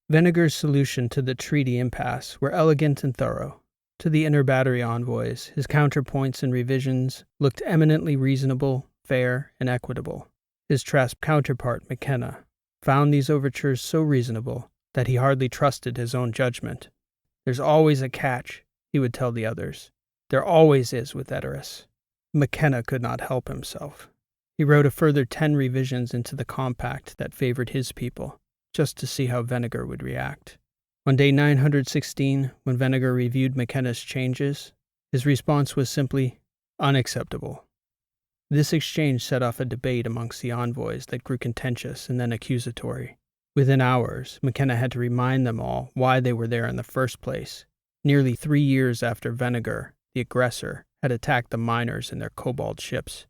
Vinegar's solution to the treaty impasse were elegant and thorough. To the inner battery envoys, his counterpoints and revisions looked eminently reasonable, fair, and equitable. His Trasp counterpart, McKenna, found these overtures so reasonable that he hardly trusted his own judgment. There's always a catch, he would tell the others. There always is with Edoras. McKenna could not help himself. He wrote a further 10 revisions into the compact that favored his people, just to see how Vinegar would react. On day 916, when Vinegar reviewed McKenna's changes, his response was simply, unacceptable. This exchange set off a debate amongst the envoys that grew contentious and then accusatory. Within hours, McKenna had to remind them all why they were there in the first place, nearly 3 years after Vinegar, the aggressor, had attacked the miners in their cobalt ships.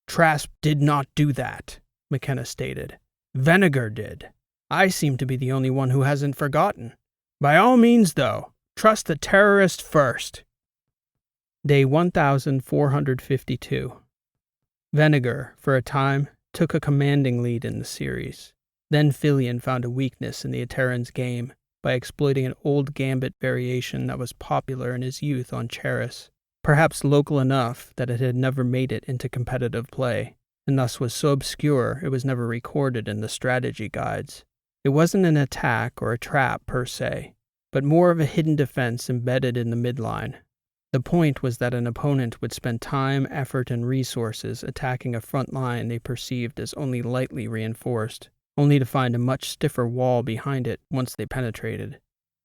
Trasp did not do that, McKenna stated. Vinegar did. I seem to be the only one who hasn't forgotten. By all means, though, trust the terrorist first. Day 1452. Vinegar, for a time, took a commanding lead in the series. Then Philion found a weakness in the Ateran's game by exploiting an old gambit variation that was popular in his youth on Charis, perhaps local enough that it had never made it into competitive play, and thus was so obscure it was never recorded in the strategy guides. It wasn't an attack or a trap per se, but more of a hidden defense embedded in the midline. The point was that an opponent would spend time, effort, and resources attacking a front line they perceived as only lightly reinforced, only to find a much stiffer wall behind it once they penetrated.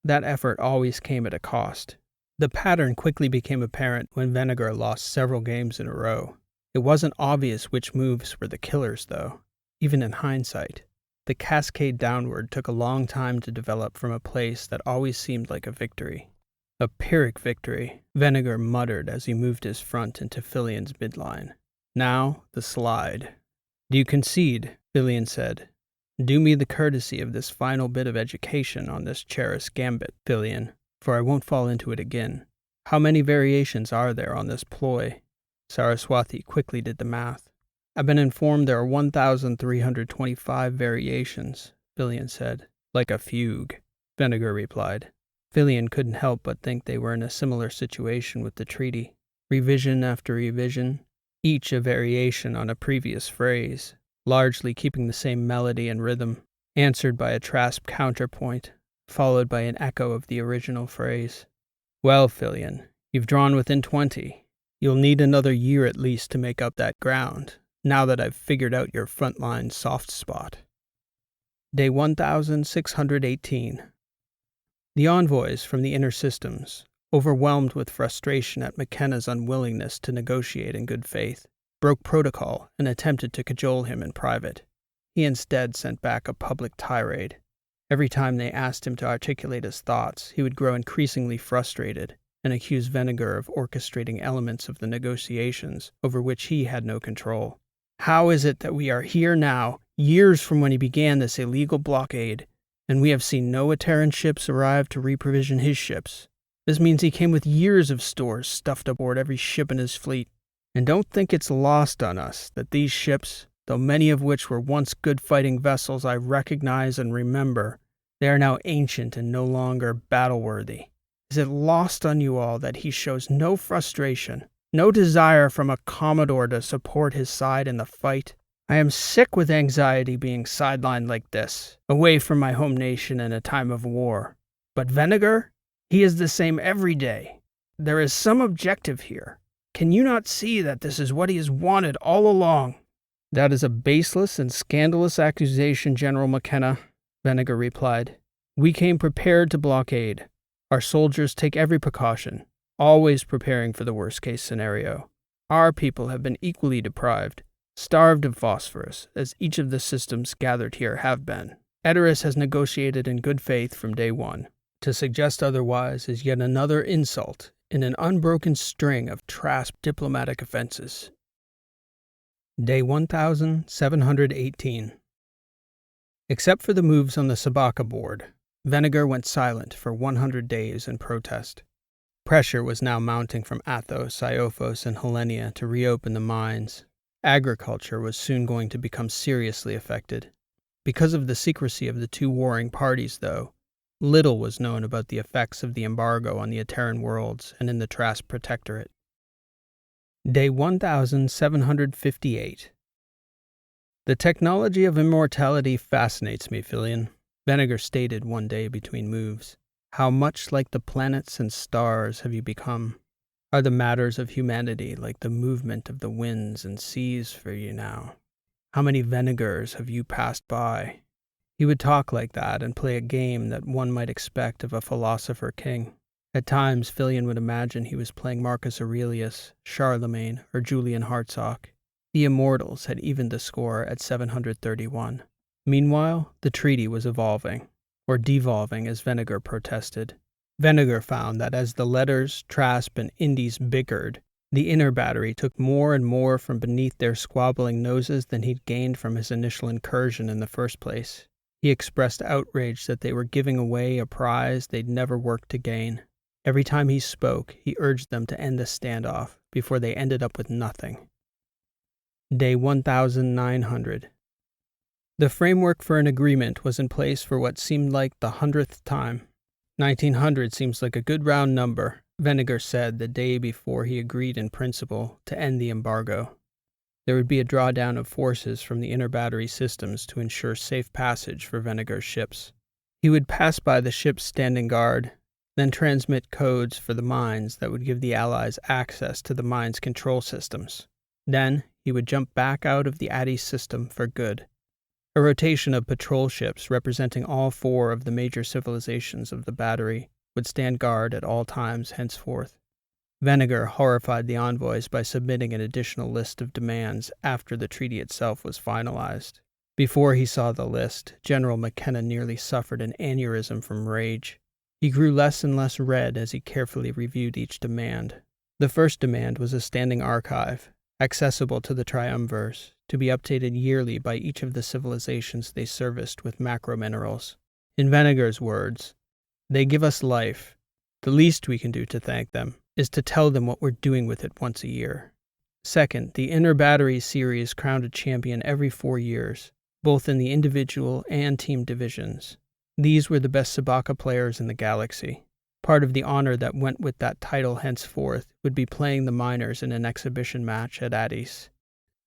That effort always came at a cost. The pattern quickly became apparent when Vinegar lost several games in a row. It wasn't obvious which moves were the killers, though, even in hindsight. The cascade downward took a long time to develop from a place that always seemed like a victory. A Pyrrhic victory, Vinegar muttered as he moved his front into Philion's midline. Now, the slide. Do you concede? Philion said. Do me the courtesy of this final bit of education on this Charis gambit, Philion, for I won't fall into it again. How many variations are there on this ploy? Saraswati quickly did the math. I've been informed there are 1,325 variations, Philion said. Like a fugue, Vinegar replied. Philion couldn't help but think they were in a similar situation with the treaty. Revision after revision, each a variation on a previous phrase, largely keeping the same melody and rhythm, answered by a Trasp counterpoint, followed by an echo of the original phrase. Well, Philion, you've drawn within 20. You'll need another year at least to make up that ground, now that I've figured out your frontline soft spot. Day 1618. The envoys from the inner systems, overwhelmed with frustration at McKenna's unwillingness to negotiate in good faith, broke protocol and attempted to cajole him in private. He instead sent back a public tirade. Every time they asked him to articulate his thoughts, he would grow increasingly frustrated and accuse Vinegar of orchestrating elements of the negotiations over which he had no control. How is it that we are here now, years from when he began this illegal blockade, and we have seen no Ateran ships arrive to reprovision his ships? This means he came with years of stores stuffed aboard every ship in his fleet. And don't think it's lost on us that these ships, though many of which were once good fighting vessels I recognize and remember, they are now ancient and no longer battle-worthy. Is it lost on you all that he shows no frustration, no desire from a Commodore to support his side in the fight? I am sick with anxiety being sidelined like this, away from my home nation in a time of war. But Vinegar? He is the same every day. There is some objective here. Can you not see that this is what he has wanted all along? That is a baseless and scandalous accusation, General McKenna, Vinegar replied. We came prepared to blockade. Our soldiers take every precaution, always preparing for the worst-case scenario. Our people have been equally deprived, starved of phosphorus, as each of the systems gathered here have been. Edoras has negotiated in good faith from day one. To suggest otherwise is yet another insult in an unbroken string of Trasp diplomatic offenses. Day 1718. Except for the moves on the Sebaka board, Vinegar went silent for 100 days in protest. Pressure was now mounting from Athos, Iophos, and Hellenia to reopen the mines. Agriculture was soon going to become seriously affected. Because of the secrecy of the two warring parties, though, little was known about the effects of the embargo on the Ateran worlds and in the Trasp Protectorate. Day 1758. The technology of immortality fascinates me, Filion, Vinegar stated one day between moves. How much like the planets and stars have you become? Are the matters of humanity like the movement of the winds and seas for you now? How many Vinegars have you passed by? He would talk like that and play a game that one might expect of a philosopher king. At times, Filion would imagine he was playing Marcus Aurelius, Charlemagne, or Julian Hartsock. The immortals had evened the score at 731. Meanwhile, the treaty was evolving, or devolving as Vinegar protested. Vinegar found that as the letters, Trasp, and Indies bickered, the inner battery took more and more from beneath their squabbling noses than he'd gained from his initial incursion in the first place. He expressed outrage that they were giving away a prize they'd never worked to gain. Every time he spoke, he urged them to end the standoff before they ended up with nothing. Day 1900. The framework for an agreement was in place for what seemed like the 100th time. 1900 seems like a good round number, Vinegar said the day before he agreed in principle to end the embargo. There would be a drawdown of forces from the inner battery systems to ensure safe passage for Vinegar's ships. He would pass by the ships standing guard, then transmit codes for the mines that would give the Allies access to the mines' control systems. Then, he would jump back out of the Addis system for good. A rotation of patrol ships representing all four of the major civilizations of the battery would stand guard at all times henceforth. Vinegar horrified the envoys by submitting an additional list of demands after the treaty itself was finalized. Before he saw the list, General McKenna nearly suffered an aneurysm from rage. He grew less and less red as he carefully reviewed each demand. The first demand was a standing archive, accessible to the triumvirs, to be updated yearly by each of the civilizations they serviced with macro minerals. In Vinegar's words, "They give us life. The least we can do to thank them is to tell them what we're doing with it once a year." Second, the Inner Battery series crowned a champion every 4 years, both in the individual and team divisions. These were the best Sebaka players in the galaxy. Part of the honor that went with that title henceforth would be playing the miners in an exhibition match at Addis.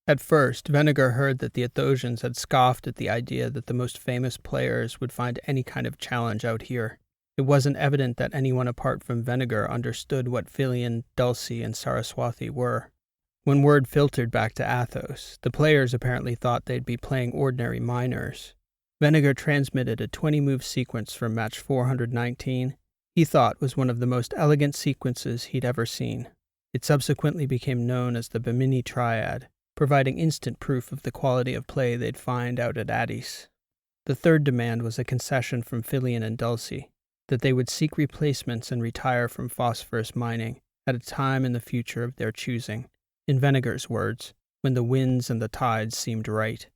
At first, Vinegar heard that the Athosians had scoffed at the idea that the most famous players would find any kind of challenge out here. It wasn't evident that anyone apart from Vinegar understood what Filion, Dulcie, and Saraswathi were. When word filtered back to Athos, the players apparently thought they'd be playing ordinary miners. Vinegar transmitted a 20-move sequence from match 419 he thought was one of the most elegant sequences he'd ever seen. It subsequently became known as the Bimini Triad, providing instant proof of the quality of play they'd find out at Addis. The third demand was a concession from Filion and Dulcie, that they would seek replacements and retire from phosphorus mining at a time in the future of their choosing, in Vinegar's words, when the winds and the tides seemed right.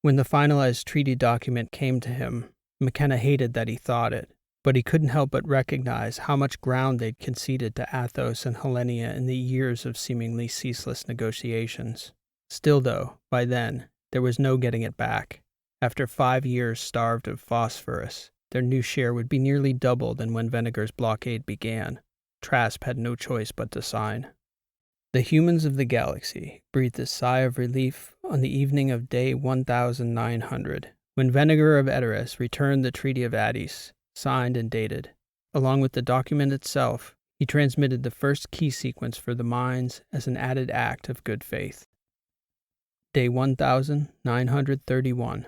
When the finalized treaty document came to him, McKenna hated that he thought it, but he couldn't help but recognize how much ground they'd conceded to Athos and Hellenia in the years of seemingly ceaseless negotiations. Still, though, by then, there was no getting it back. After 5 years starved of phosphorus, their new share would be nearly double than when Vinegar's blockade began. Trasp had no choice but to sign. The humans of the galaxy breathed a sigh of relief on the evening of day 1900, when Vinegar of Edoras returned the Treaty of Addis, signed and dated. Along with the document itself, he transmitted the first key sequence for the mines as an added act of good faith. Day 1931.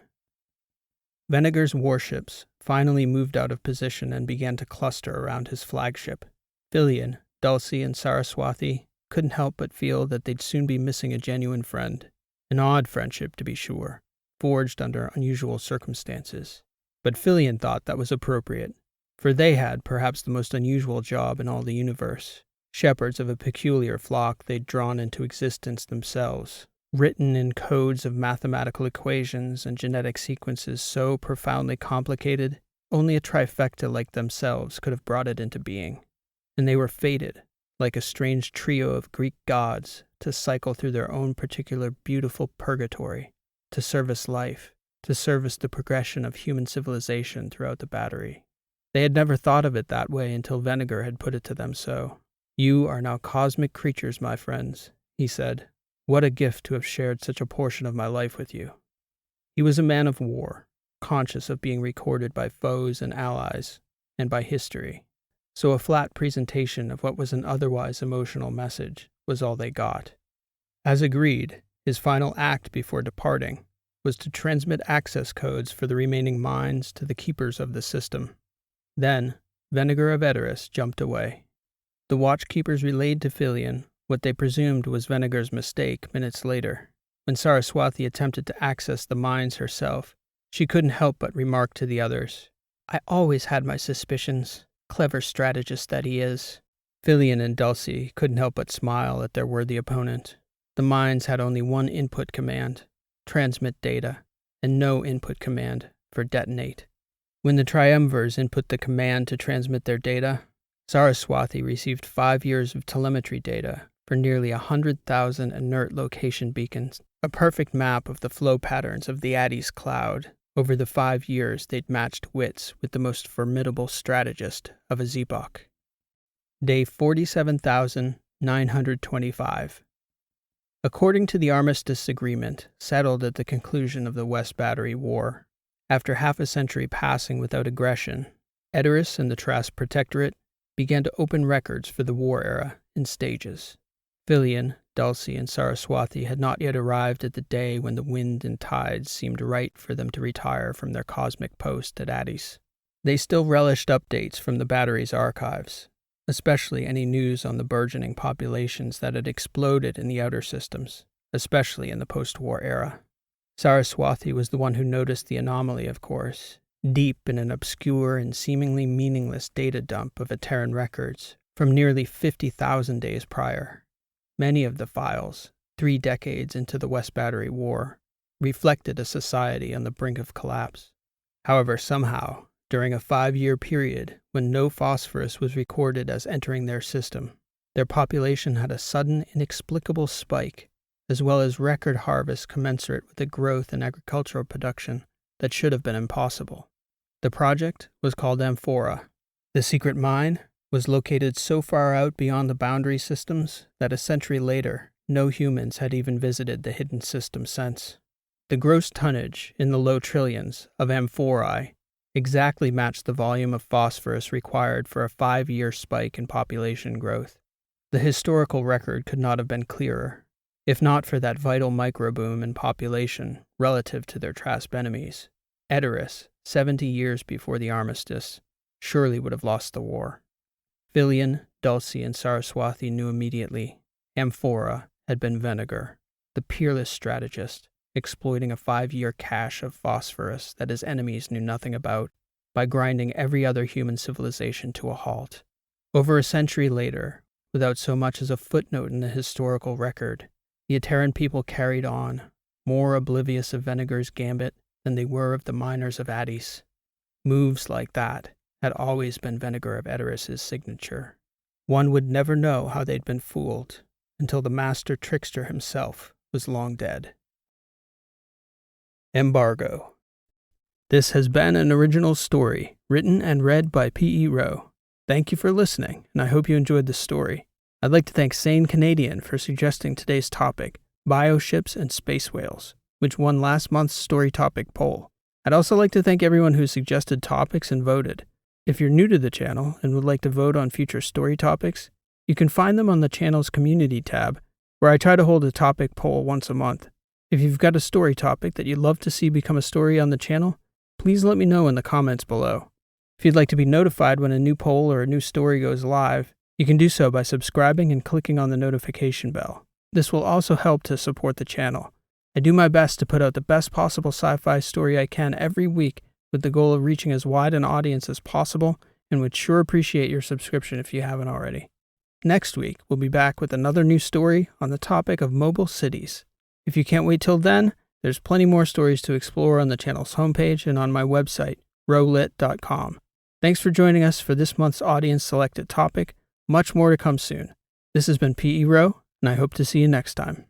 Vinegar's warships finally moved out of position and began to cluster around his flagship. Filion, Dulcie, and Saraswathi couldn't help but feel that they'd soon be missing a genuine friend. An odd friendship, to be sure, forged under unusual circumstances. But Filion thought that was appropriate, for they had perhaps the most unusual job in all the universe, shepherds of a peculiar flock they'd drawn into existence themselves. written in codes of mathematical equations and genetic sequences so profoundly complicated, only a trifecta like themselves could have brought it into being. And they were fated, like a strange trio of Greek gods, to cycle through their own particular beautiful purgatory, to service life, to service the progression of human civilization throughout the battery. They had never thought of it that way until Vinegar had put it to them so. "You are now cosmic creatures, my friends," he said. "What a gift to have shared such a portion of my life with you." He was a man of war, conscious of being recorded by foes and allies, and by history. So a flat presentation of what was an otherwise emotional message was all they got. As agreed, his final act before departing was to transmit access codes for the remaining mines to the keepers of the system. Then, Vinegar of Edoras jumped away. The watchkeepers relayed to Philion what they presumed was Vinegar's mistake minutes later. When Saraswati attempted to access the mines herself, she couldn't help but remark to the others, "I always had my suspicions. Clever strategist that he is." Philion and Dulcie couldn't help but smile at their worthy opponent. The mines had only one input command, transmit data, and no input command for detonate. When the triumvirs input the command to transmit their data, Saraswati received 5 years of telemetry data for nearly 100,000 inert location beacons, a perfect map of the flow patterns of the Addis cloud. Over the 5 years, they'd matched wits with the most formidable strategist of his epoch. Day 47,925. According to the armistice agreement settled at the conclusion of the West Battery War, after half a century passing without aggression, Edoras and the Trasp Protectorate began to open records for the war era in stages. Philion, Dulcie, and Saraswati had not yet arrived at the day when the wind and tides seemed right for them to retire from their cosmic post at Addis. They still relished updates from the battery's archives, especially any news on the burgeoning populations that had exploded in the outer systems, especially in the post-war era. Saraswati was the one who noticed the anomaly, of course, deep in an obscure and seemingly meaningless data dump of Terran records from nearly 50,000 days prior. Many of the files, 3 decades into the West Battery War, reflected a society on the brink of collapse. However, somehow, during a 5-year period when no phosphorus was recorded as entering their system, their population had a sudden, inexplicable spike, as well as record harvests commensurate with a growth in agricultural production that should have been impossible. The project was called Amphora. The secret mine was located so far out beyond the boundary systems that a century later, no humans had even visited the hidden system since. The gross tonnage in the low trillions of amphorae exactly matched the volume of phosphorus required for a 5-year spike in population growth. The historical record could not have been clearer, if not for that vital microboom in population relative to their Trasp enemies. Edoras, 70 years before the armistice, surely would have lost the war. Philion, Dulcie, and Saraswati knew immediately Amphora had been Vinegar, the peerless strategist, exploiting a 5-year cache of phosphorus that his enemies knew nothing about by grinding every other human civilization to a halt. Over a century later, without so much as a footnote in the historical record, the Terran people carried on, more oblivious of Vinegar's gambit than they were of the miners of Addis. Moves like that had always been Vinegar of Edoras' signature. One would never know how they'd been fooled until the master trickster himself was long dead. Embargo. This has been an original story, written and read by P.E. Rowe. Thank you for listening, and I hope you enjoyed the story. I'd like to thank Sane Canadian for suggesting today's topic, Bioships and Space Whales, which won last month's story topic poll. I'd also like to thank everyone who suggested topics and voted. If you're new to the channel and would like to vote on future story topics, you can find them on the channel's community tab, where I try to hold a topic poll once a month. If you've got a story topic that you'd love to see become a story on the channel, please let me know in the comments below. If you'd like to be notified when a new poll or a new story goes live, you can do so by subscribing and clicking on the notification bell. This will also help to support the channel. I do my best to put out the best possible sci-fi story I can every week with the goal of reaching as wide an audience as possible, and would sure appreciate your subscription if you haven't already. Next week, we'll be back with another new story on the topic of mobile cities. If you can't wait till then, there's plenty more stories to explore on the channel's homepage and on my website, rowlit.com. Thanks for joining us for this month's audience-selected topic. Much more to come soon. This has been P.E. Row, and I hope to see you next time.